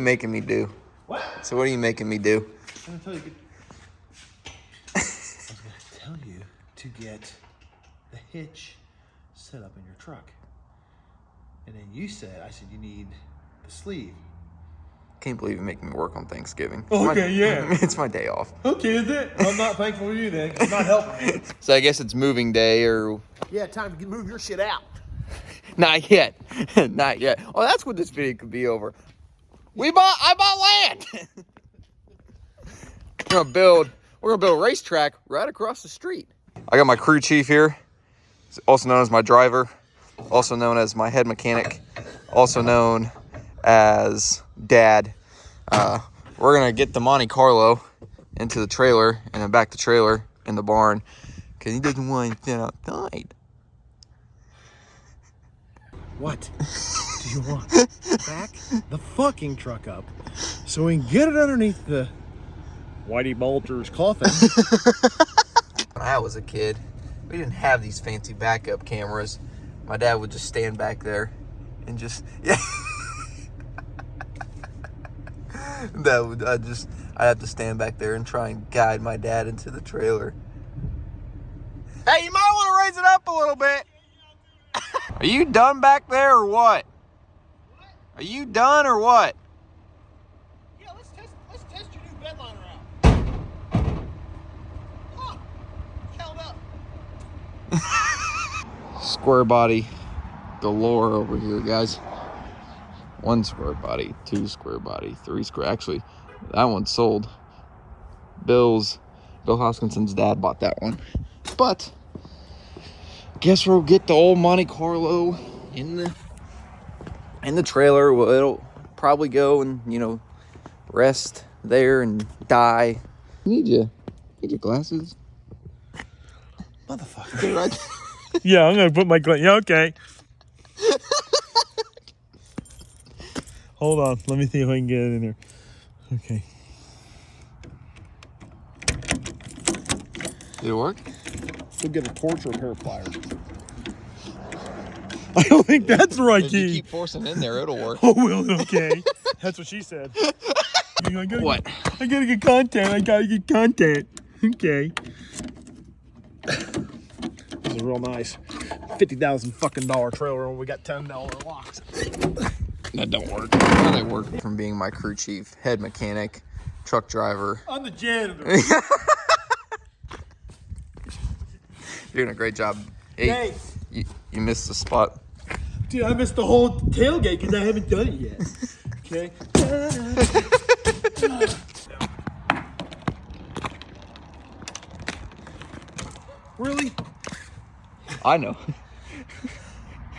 making me do? What? So what are you making me do? I'm gonna tell you. I was gonna tell you to get the hitch set up in your truck. And then I said you need the sleeve. Can't believe you're making me work on Thanksgiving. Okay, yeah. It's my day off. Okay, is it? I'm not thankful for you then, 'cause you're not helping me. So I guess it's moving day or... Yeah, time to move your shit out. Not yet. Not yet. Oh, that's what this video could be over. I bought land. We're gonna build a racetrack right across the street. I got my crew chief here, also known as my driver, also known as my head mechanic, also known as Dad. We're gonna get the Monte Carlo into the trailer and then back the trailer in the barn because he doesn't want to sit outside. What do you want? Back the fucking truck up so we can get it underneath the Whitey Bolter's coffin. When I was a kid, we didn't have these fancy backup cameras. My dad would just stand back there and just, yeah. I'd have to stand back there and try and guide my dad into the trailer. Hey, you might want to raise it up a little bit. Are you done back there or what? Are you done or what? Yeah, let's test your new bed liner out. Oh, it's held up. Square body galore over here, guys. 1 square body, 2 square body, 3 square. Actually, that one's sold. Bill Hoskinson's dad bought that one. But guess we'll get the old Monte Carlo in the trailer. Well, it'll probably go and, you know, rest there and die. Need your glasses, Motherfucker. right? Yeah, I'm gonna put my glasses. Yeah, okay. Hold on, let me see if I can get it in there. Okay. Did it work? We'll get a torch or a pair of pliers. I don't think that's the right If you key. keep forcing in there, it'll work. Oh, well, okay. That's what she said. What? I gotta get content. Okay. This is real nice. $50,000 fucking trailer, and we got $10 locks. That don't work. How they work? From being my crew chief, head mechanic, truck driver. I'm the janitor. Doing a great job. Hey. You missed the spot. Dude, I missed the whole tailgate because I haven't done it yet. Okay. Really? I know.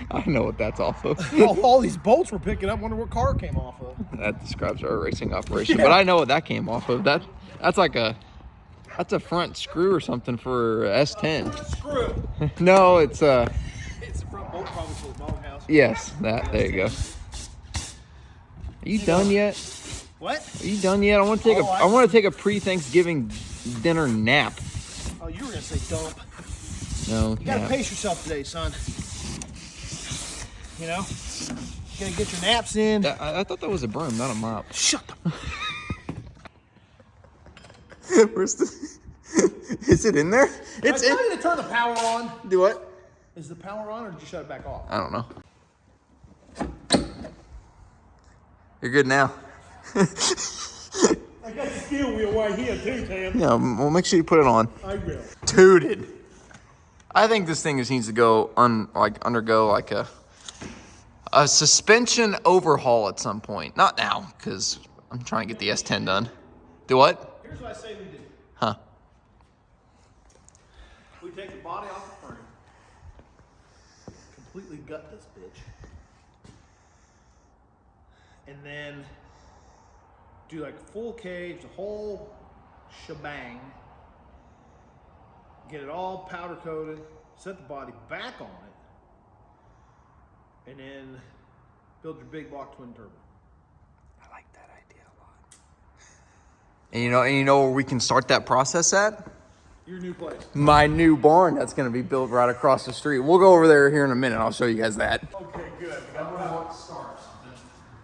I know what that's off of. All these bolts we're picking up. Wonder what car it came off of. That describes our racing operation. Yeah. But I know what that came off of. That's like that's a front screw or something for S10. Screw. No, it's It's the front bolt probably for the bone house. yes, that. There you go. Are you done yet? What? Are you done yet? I want to take a pre-Thanksgiving dinner nap. Oh, you were gonna say dump. No. You gotta nap. pace yourself today, son. You know? You gotta get your naps in. I thought that was a broom, not a mop. Shut up. Where's the... Is it in there? It's Did I tell you to turn the power on? Do what? Is the power on or did you shut it back off? I don't know. You're good now. I got the steel wheel right here too, Tam. Yeah, well, make sure you put it on. I will. Tooted. I think this thing just needs to go undergo like a suspension overhaul at some point. Not now, because I'm trying to get the S10 done. Do what? Here's what I say we do. Huh? We take the body off the frame, completely gut this bitch, and then do like full cage, the whole shebang, get it all powder coated, set the body back on it, and then build your big block twin turbo. I like that idea a lot. And you know where we can start that process at? Your new place. My new barn that's going to be built right across the street. We'll go over there here in a minute. I'll show you guys that. Okay, good. I don't want to start something.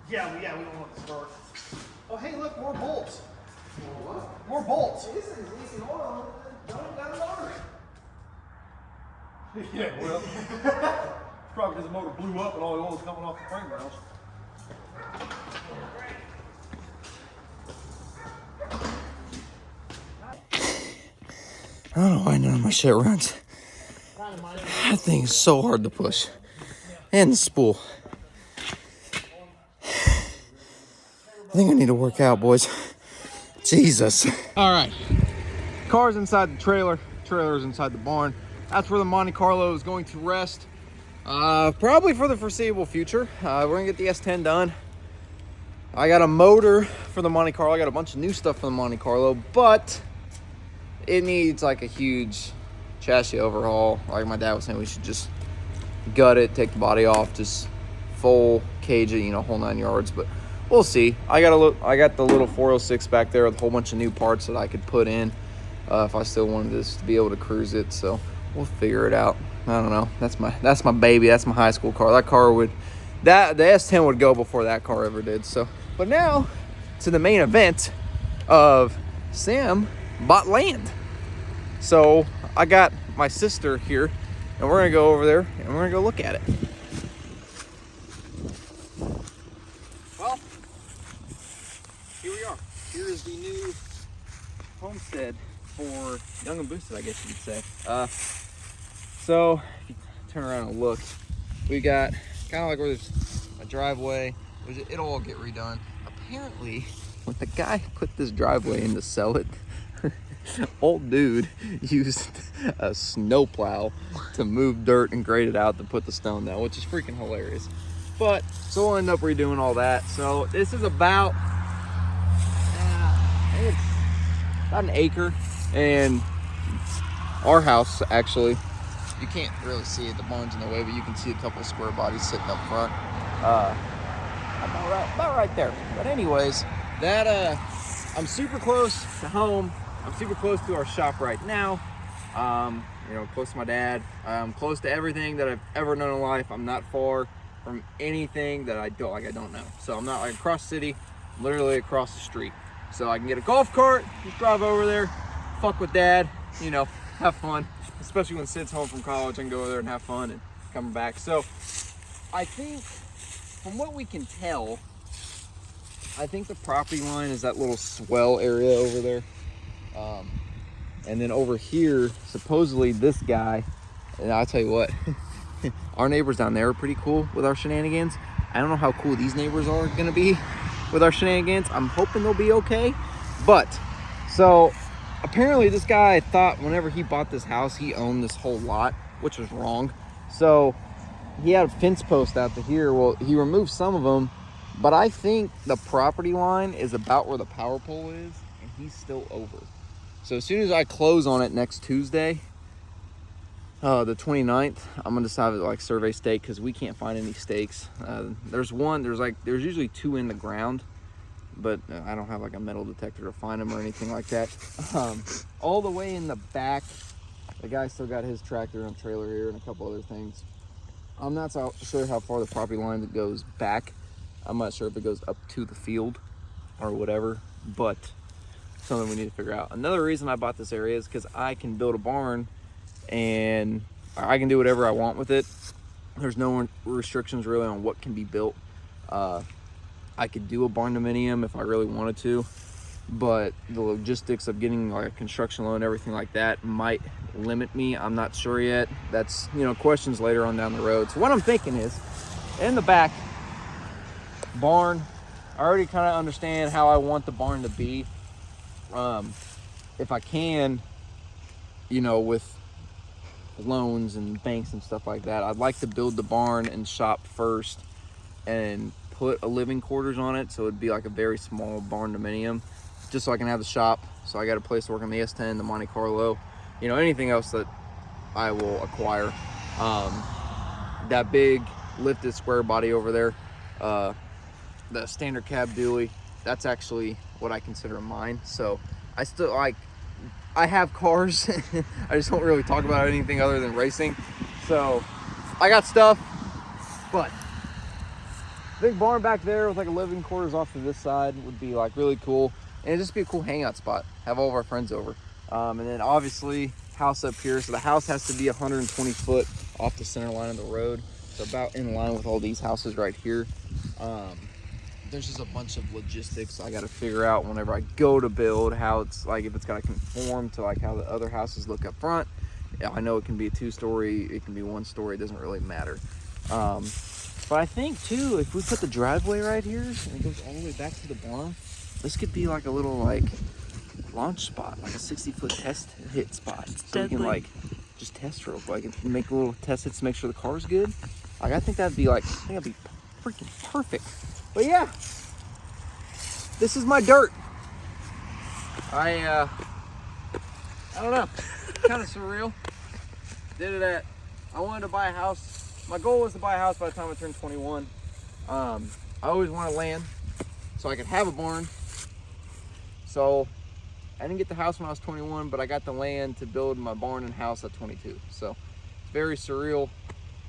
Yeah, we don't want to start. 4 bolts. This is leaking oil. Don't got a motor. Yeah, well, probably because the motor blew up and all the oil was coming off the frame rails. I don't know why none of my shit runs. That thing is so hard to push. And the spool. I think I need to work out, boys. Jesus. All right. Car's inside the trailer. Trailer's inside the barn. That's where the Monte Carlo is going to rest. Probably for the foreseeable future. We're gonna get the S10 done. I got a motor for the Monte Carlo. I got a bunch of new stuff for the Monte Carlo, but it needs like a huge chassis overhaul. Like my dad was saying, we should just gut it, take the body off, just full cage it, you know, whole 9 yards. But we'll see. I got the little 406 back there with a whole bunch of new parts that I could put in if I still wanted this to be able to cruise it. So we'll figure it out. I don't know. That's my baby. That's my high school car. That car would, the S10 would go before that car ever did. So, but now to the main event of Sam bought land. So I got my sister here, and we're gonna go over there and we're gonna go look at it. Well, here we are. Here is the new homestead for Young and Boosted, I guess you could say. So if you turn around and look, we got kind of like where there's a driveway. It'll all get redone. Apparently, when the guy put this driveway in to sell it, old dude used a snowplow to move dirt and grade it out to put the stone down, which is freaking hilarious. But so we'll end up redoing all that. So this is about I think it's about an acre, and our house actually, you can't really see it, the barn's in the way, but you can see a couple square bodies sitting up front. About right there. But anyways, that I'm super close to home. I'm super close to our shop right now. You know, close to my dad. I'm close to everything that I've ever known in life. I'm not far from anything that I don't know. So I'm not like across the city, I'm literally across the street. So I can get a golf cart, just drive over there, fuck with dad, you know, have fun. Especially when Sid's home from college, I can go over there and have fun and come back. So I think from what we can tell, I think the property line is that little swell area over there. And then over here, supposedly this guy, and I'll tell you what, our neighbors down there are pretty cool with our shenanigans. I don't know how cool these neighbors are gonna be with our shenanigans. I'm hoping they'll be okay. But, so apparently this guy thought whenever he bought this house, he owned this whole lot, which was wrong. So he had a fence post out to here. Well, he removed some of them, but I think the property line is about where the power pole is, and he's still over. So as soon as I close on it next Tuesday, the 29th, I'm gonna decide to like survey stake, because we can't find any stakes. There's usually 2 in the ground, but I don't have like a metal detector to find them or anything like that. All the way in the back, the guy still got his tractor and trailer here and a couple other things. I'm not so sure how far the property line goes back. I'm not sure if it goes up to the field or whatever, but something we need to figure out. Another reason I bought this area is because I can build a barn and I can do whatever I want with it. There's no restrictions really on what can be built. I could do a barn dominium if I really wanted to, but the logistics of getting like a construction loan and everything like that might limit me. I'm not sure yet. That's, you know, questions later on down the road. So what I'm thinking is, in the back barn, I already kind of understand how I want the barn to be. If I can, you know, with loans and banks and stuff like that, I'd like to build the barn and shop first and put a living quarters on it, so it'd be like a very small barn dominium, just so I can have the shop. So I got a place to work on the S10, the Monte Carlo, you know, anything else that I will acquire. That big lifted square body over there, the standard cab dually, that's actually what I consider mine. So I still I have cars. I just don't really talk about anything other than racing. So I got stuff, but big barn back there with like a living quarters off to this side would be like really cool, and it'd just be a cool hangout spot. have all of our friends over. And then obviously house up here. So the house has to be 120 foot off the center line of the road. So about in line with all these houses right here. There's just a bunch of logistics I got to figure out whenever I go to build, how it's like, if it's got to conform to like how the other houses look up front. Yeah, I know it can be a 2-story, it can be 1-story, it doesn't really matter. But I think too, if we put the driveway right here and it goes all the way back to the barn, this could be like a little like launch spot, like a 60-foot test hit spot. So we can like just test real quick and make a little test hits to make sure the car's good. Like I think that'd be freaking perfect. But yeah, this is my dirt. I don't know, kind of surreal. Did it at, I wanted to buy a house. My goal was to buy a house by the time I turned 21. I always wanted land so I could have a barn. So I didn't get the house when I was 21, but I got the land to build my barn and house at 22. So very surreal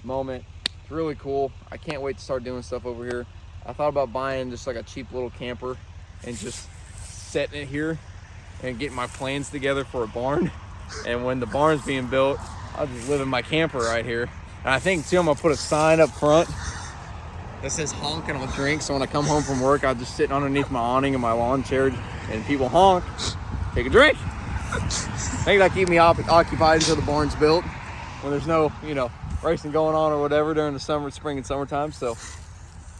moment. It's really cool. I can't wait to start doing stuff over here. I thought about buying just like a cheap little camper and just setting it here and getting my plans together for a barn. And when the barn's being built, I'll just live in my camper right here. And I think too, I'm gonna put a sign up front that says honk and I'll drink. So when I come home from work, I'll just sit underneath my awning in my lawn chair and people honk, take a drink. I think that'll keep me occupied until the barn's built, when there's no, you know, racing going on or whatever during the summer, spring and summertime. So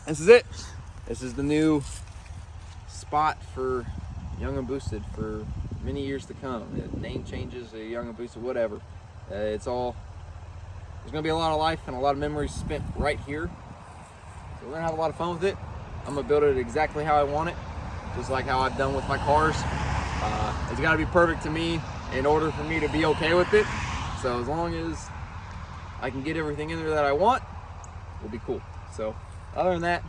this is it. This is the new spot for Young and Boosted for many years to come. The name changes, Young and Boosted, whatever. It's all, there's gonna be a lot of life and a lot of memories spent right here. So we're gonna have a lot of fun with it. I'm gonna build it exactly how I want it, just like how I've done with my cars. It's gotta be perfect to me in order for me to be okay with it. So as long as I can get everything in there that I want, we'll be cool. So other than that,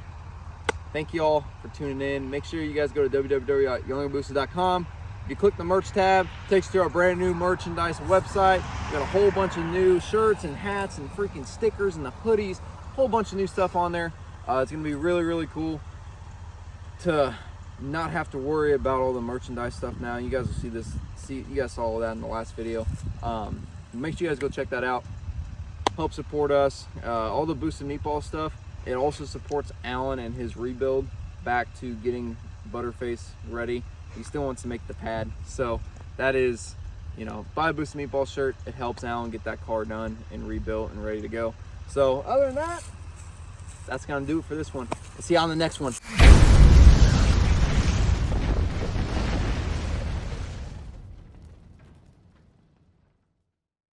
thank you all for tuning in. Make sure you guys go to www.youngandboosted.com. If you click the merch tab, it takes you to our brand new merchandise website. We got a whole bunch of new shirts and hats and freaking stickers and the hoodies, a whole bunch of new stuff on there. It's gonna be really, really cool to not have to worry about all the merchandise stuff now. You guys will see this, you guys saw all that in the last video. Make sure you guys go check that out. Help support us. All the Boosted Meatball stuff, it also supports Alan and his rebuild back to getting Butterface ready. He still wants to make the pad. So that is, you know, buy a Boosted Meatball shirt. It helps Alan get that car done and rebuilt and ready to go. So other than that, that's gonna do it for this one. See you on the next one.